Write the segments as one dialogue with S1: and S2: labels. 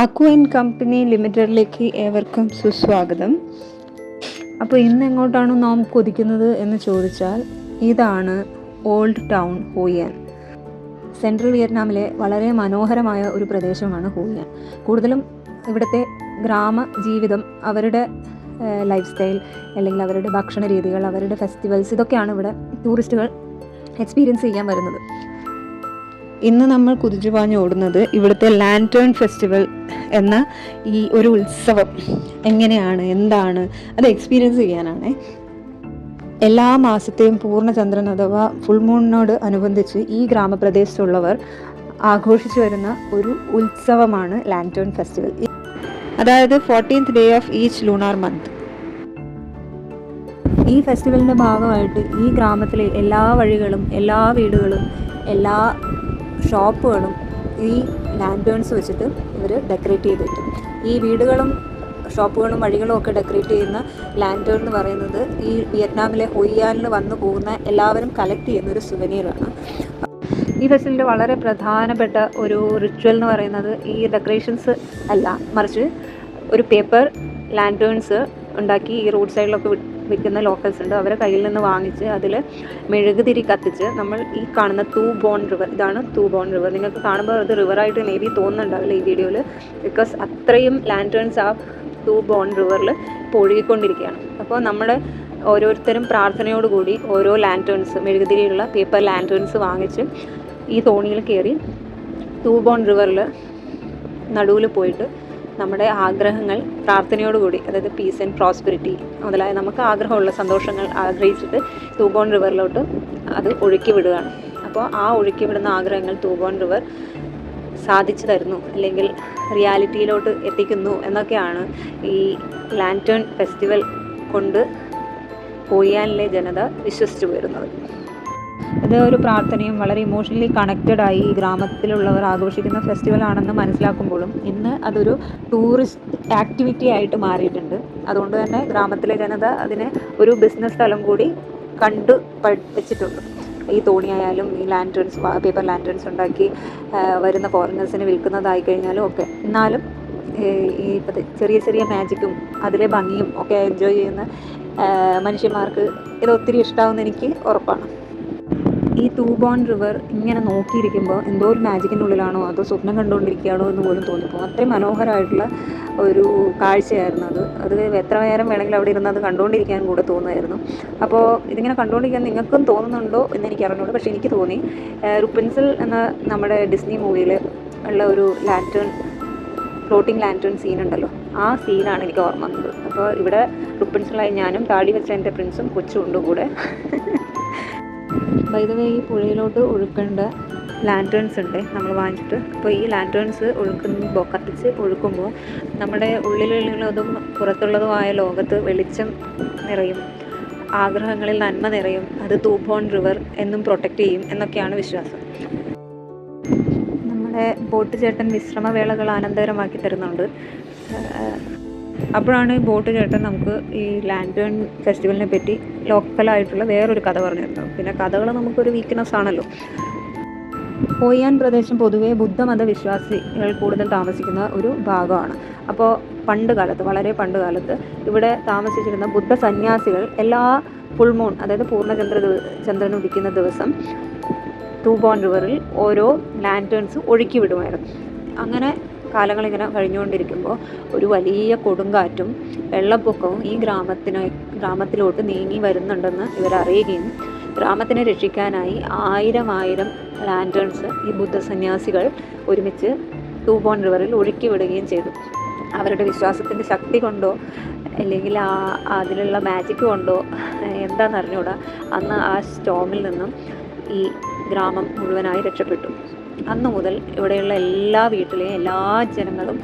S1: Akku and company ലിമിറ്റഡിലേക്ക് ഏവർക്കും സുസ്വാഗതം. അപ്പോൾ ഇന്ന് എങ്ങോട്ടാണ് നാം കൊതിക്കുന്നത് എന്ന് ചോദിച്ചാൽ ഇതാണ് ഓൾഡ് ടൗൺ ഹോയിയാൻ. സെൻട്രൽ വിയറ്റ്നാമിലെ വളരെ മനോഹരമായ ഒരു പ്രദേശമാണ് ഹോയിയാൻ. കൂടുതലും ഇവിടുത്തെ ഗ്രാമ ജീവിതം, അവരുടെ ലൈഫ് സ്റ്റൈൽ, അല്ലെങ്കിൽ അവരുടെ ഭക്ഷണ രീതികൾ, അവരുടെ ഫെസ്റ്റിവൽസ്, ഇതൊക്കെയാണ് ഇവിടെ ടൂറിസ്റ്റുകൾ എക്സ്പീരിയൻസ് ചെയ്യാൻ വരുന്നത്. ഇന്ന് നമ്മൾ കുതിച്ചുപാഞ്ഞ് ഓടുന്നത് ഇവിടുത്തെ ലാൻറ്റേൺ ഫെസ്റ്റിവൽ എന്ന ഈ ഒരു ഉത്സവം എങ്ങനെയാണ്, എന്താണ് അത് എക്സ്പീരിയൻസ് ചെയ്യാനാണ്. എല്ലാ മാസത്തെയും പൂർണ്ണചന്ദ്രൻ അഥവാ ഫുൾ മൂണിനോട് അനുബന്ധിച്ച് ഈ ഗ്രാമപ്രദേശത്തുള്ളവർ ആഘോഷിച്ചു വരുന്ന ഒരു ഉത്സവമാണ് ലാൻറ്റേൺ ഫെസ്റ്റിവൽ. അതായത് 14th day of each lunar month. ഈ ഫെസ്റ്റിവലിൻ്റെ ഭാഗമായിട്ട് ഈ ഗ്രാമത്തിലെ എല്ലാ വഴികളും, എല്ലാ വീടുകളും, എല്ലാ ഷോപ്പുകളും ഈ ലാൻറ്റേൺസ് വെച്ചിട്ട് ഇവർ ഡെക്കറേറ്റ് ചെയ്തിട്ട്, ഈ വീടുകളും ഷോപ്പുകളും വഴികളും ഒക്കെ ഡെക്കറേറ്റ് ചെയ്യുന്ന ലാൻറ്റേൺ എന്ന് പറയുന്നത് ഈ വിയറ്റ്നാമിലെ ഹൊയ്യാനിൽ വന്നു പോകുന്ന എല്ലാവരും കളക്ട് ചെയ്യുന്ന ഒരു സുവനീറാണ്. ഈ ഫെസ്റ്റിവലിൻ്റെ വളരെ പ്രധാനപ്പെട്ട ഒരു റിച്വൽ എന്ന് പറയുന്നത് ഈ ഡെക്കറേഷൻസ് അല്ല, മറിച്ച് ഒരു പേപ്പർ ലാൻറ്റേൺസ് ഉണ്ടാക്കി ഈ റോഡ് സൈഡിലൊക്കെ വിൽക്കുന്ന ലോക്കൽസ് ഉണ്ട്, അവരെ കയ്യിൽ നിന്ന് വാങ്ങിച്ച് അതിൽ മെഴുകുതിരി കത്തിച്ച് നമ്മൾ ഈ കാണുന്ന തൂ ബോൺ റിവർ, ഇതാണ് തൂ ബോൺ റിവർ. നിങ്ങൾക്ക് കാണുമ്പോൾ അത് റിവറായിട്ട് മേ ബി തോന്നുന്നുണ്ടാവില്ല ഈ വീഡിയോയിൽ, ബിക്കോസ് അത്രയും ലാൻറ്റേൺസ് ആ തൂ ബോൺ റിവറിൽ ഇപ്പോൾ ഒഴുകിക്കൊണ്ടിരിക്കുകയാണ്. അപ്പോൾ നമ്മൾ ഓരോരുത്തരും പ്രാർത്ഥനയോടുകൂടി ഓരോ ലാൻറ്റേൺസ്, മെഴുകുതിരിയുള്ള പേപ്പർ ലാൻറ്റേൺസ് വാങ്ങിച്ച് ഈ തോണിയിൽ കയറി തൂ ബോൺ റിവറിൽ നടുവിൽ പോയിട്ട് നമ്മുടെ ആഗ്രഹങ്ങൾ പ്രാർത്ഥനയോടുകൂടി, അതായത് പീസ് ആൻഡ് പ്രോസ്പെരിറ്റി മുതലായ നമുക്ക് ആഗ്രഹമുള്ള സന്തോഷങ്ങൾ ആഗ്രഹിച്ചിട്ട് തൂ ബോൺ റിവറിലോട്ട് അത് ഒഴുക്കി വിടുകയാണ്. അപ്പോൾ ആ ഒഴുക്കി വിടുന്ന ആഗ്രഹങ്ങൾ തൂ ബോൺ റിവർ സാധിച്ചു തരുന്നു, അല്ലെങ്കിൽ റിയാലിറ്റിയിലോട്ട് എത്തിക്കുന്നു എന്നൊക്കെയാണ് ഈ ലാൻറ്റേൺ ഫെസ്റ്റിവൽ കൊണ്ട് ഹോയിയാനിലെ ജനത വിശ്വസിച്ചു വരുന്നത്. ഇത് ഒരു പ്രാർത്ഥനയും വളരെ ഇമോഷണലി കണക്റ്റഡായി ഈ ഗ്രാമത്തിലുള്ളവർ ആഘോഷിക്കുന്ന ഫെസ്റ്റിവൽ ആണെന്ന് മനസ്സിലാക്കുമ്പോഴും ഇന്ന് അതൊരു ടൂറിസ്റ്റ് ആക്ടിവിറ്റി ആയിട്ട് മാറിയിട്ടുണ്ട്. അതുകൊണ്ട് തന്നെ ഗ്രാമത്തിലെ ജനത അതിനെ ഒരു ബിസിനസ് സ്ഥലം കൂടി കണ്ടു വെച്ചിട്ടുണ്ട്. ഈ തോണിയായാലും ഈ ലാൻറ്റേൺസ്, പേപ്പർ ലാൻറ്റേൺസ് ഉണ്ടാക്കി വരുന്ന ഫോറിനേഴ്സിന് വിൽക്കുന്നതായി കഴിഞ്ഞാലും ഒക്കെ, എന്നാലും ഈ ചെറിയ ചെറിയ മാജിക്കും അതിലെ ഭംഗിയും ഒക്കെ എൻജോയ് ചെയ്യുന്ന മനുഷ്യന്മാർക്ക് ഇത് ഒത്തിരി ഇഷ്ടമാവുമെന്ന് എനിക്ക് ഉറപ്പാണ്. ഈ തൂ ബോൺ റിവർ ഇങ്ങനെ നോക്കിയിരിക്കുമ്പോൾ എന്തോ ഒരു മാജിക്കിൻ്റെ ഉള്ളിലാണോ അതോ സ്വപ്നം കണ്ടുകൊണ്ടിരിക്കുകയാണോ എന്ന് പോലും തോന്നിപ്പോകും. അത്രയും മനോഹരമായിട്ടുള്ള ഒരു കാഴ്ചയായിരുന്നു അത് എത്ര നേരം വേണമെങ്കിലും അവിടെ ഇരുന്ന് അത് കണ്ടുകൊണ്ടിരിക്കാൻ കൂടെ തോന്നുമായിരുന്നു. അപ്പോൾ ഇതിങ്ങനെ കണ്ടുകൊണ്ടിരിക്കാൻ നിങ്ങൾക്കും തോന്നുന്നുണ്ടോ എന്ന് എനിക്ക് അറിഞ്ഞൂടൂ, പക്ഷേ എനിക്ക് തോന്നി. റുപ്പൻസിൽ എന്ന നമ്മുടെ ഡിസ്നി മൂവിയിൽ ഉള്ള ഒരു ലാൻറ്റേൺ, ഫ്ലോട്ടിംഗ് ലാൻറ്റേൺ സീൻ ഉണ്ടല്ലോ, ആ സീനാണ് എനിക്ക് ഓർമ്മ വന്നത്. അപ്പോൾ ഇവിടെ റുപ്പൻസിലായി ഞാനും താടി വെച്ച എൻ്റെ പ്രിൻസും കൊച്ചും ഉണ്ട് കൂടെ. ബൈ ദ വേ, ഈ പുഴയിലോട്ട് ഒഴുക്കേണ്ട ലാൻറ്റേൺസ് ഉണ്ട് നമ്മൾ വാങ്ങിച്ചിട്ട്. അപ്പോൾ ഈ ലാൻറ്റേൺസ് ഒഴുക്കുമ്പോൾ, കത്തിച്ച് ഒഴുക്കുമ്പോൾ നമ്മുടെ ഉള്ളിലുള്ളതും പുറത്തുള്ളതുമായ ലോകത്ത് വെളിച്ചം നിറയും, ആഗ്രഹങ്ങളിൽ നന്മ നിറയും, അത് തൂ ബോൺ റിവർ എന്നും പ്രൊട്ടക്റ്റ് ചെയ്യും എന്നൊക്കെയാണ് വിശ്വാസം. നമ്മുടെ ബോട്ട് ചേട്ടൻ വിശ്രമവേളകൾ ആനന്ദകരമാക്കി തരുന്നുണ്ട്. അപ്പോഴാണ് ഈ ബോട്ട് ചേട്ടൻ നമുക്ക് ഈ ലാൻറ്റേൺ ഫെസ്റ്റിവലിനെ പറ്റി ലോക്കലായിട്ടുള്ള വേറൊരു കഥ പറഞ്ഞു തരുന്നത്. പിന്നെ കഥകൾ നമുക്കൊരു വീക്ക്നെസ് ആണല്ലോ. ഹോയിയാൻ പ്രദേശം പൊതുവെ ബുദ്ധമത വിശ്വാസികൾ കൂടുതൽ താമസിക്കുന്ന ഒരു ഭാഗമാണ്. അപ്പോൾ പണ്ട് കാലത്ത്, വളരെ പണ്ട് കാലത്ത് ഇവിടെ താമസിച്ചിരുന്ന ബുദ്ധ സന്യാസികൾ എല്ലാ ഫുൾ മൂൺ, അതായത് ചന്ദ്രൻ ഉദിക്കുന്ന ദിവസം തൂ ബോൺ റിവറിൽ ഓരോ ലാൻറ്റേൺസ് ഒഴുക്കി വിടുമായിരുന്നു. അങ്ങനെ കാലങ്ങളിങ്ങനെ കഴിഞ്ഞുകൊണ്ടിരിക്കുമ്പോൾ ഒരു വലിയ കൊടുങ്കാറ്റും വെള്ളപ്പൊക്കവും ഈ ഗ്രാമത്തിലോട്ട് നീങ്ങി വരുന്നുണ്ടെന്ന് ഇവരറിയുകയും ഗ്രാമത്തിനെ രക്ഷിക്കാനായി ആയിരം ലാൻറ്റേൺസ് ഈ ബുദ്ധസന്യാസികൾ ഒരുമിച്ച് തൂ ബോൺ റിവറിൽ ഒഴുക്കി വിടുകയും ചെയ്തു. അവരുടെ വിശ്വാസത്തിൻ്റെ ശക്തി കൊണ്ടോ അല്ലെങ്കിൽ അതിലുള്ള മാജിക് കൊണ്ടോ എന്താണെന്ന് അറിഞ്ഞുകൂടാ, അന്ന് ആ സ്റ്റോമിൽ നിന്നും ഈ ഗ്രാമം മുഴുവനായി രക്ഷപ്പെട്ടു. അന്നു മുതൽ ഇവിടെയുള്ള എല്ലാ വീട്ടിലെയും എല്ലാ ജനങ്ങളും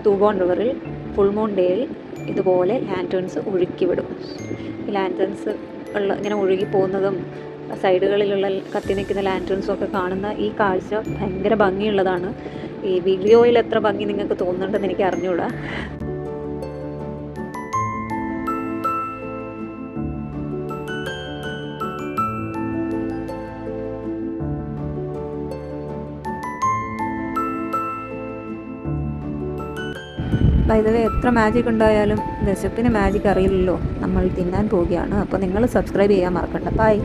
S1: തൂ ബോൺ റിവറിൽ ഫുൾ മൂൺ ഡേയിൽ ഇതുപോലെ ലാൻറ്റേൺസ് ഒഴുക്കി വിടും. ഈ ലാൻറ്റേൺസ് ഇങ്ങനെ ഒഴുകി പോകുന്നതും സൈഡുകളിലുള്ള കത്തി നിൽക്കുന്ന ലാൻറ്റേൺസും ഒക്കെ കാണുന്ന ഈ കാഴ്ച ഭയങ്കര ഭംഗിയുള്ളതാണ്. ഈ വീഡിയോയിൽ എത്ര ഭംഗി നിങ്ങൾക്ക് തോന്നുന്നുണ്ടെന്ന് എനിക്ക് അറിഞ്ഞുകൂടാ. വൈദവേ എത്ര മാജിക് ഉണ്ടായാലും വിശപ്പിന് മാജിക് അറിയില്ലല്ലോ. നമ്മൾ തിന്നാൻ പോവുകയാണ്. അപ്പോൾ നിങ്ങൾ സബ്സ്ക്രൈബ് ചെയ്യാൻ മറക്കണ്ട. ബൈ.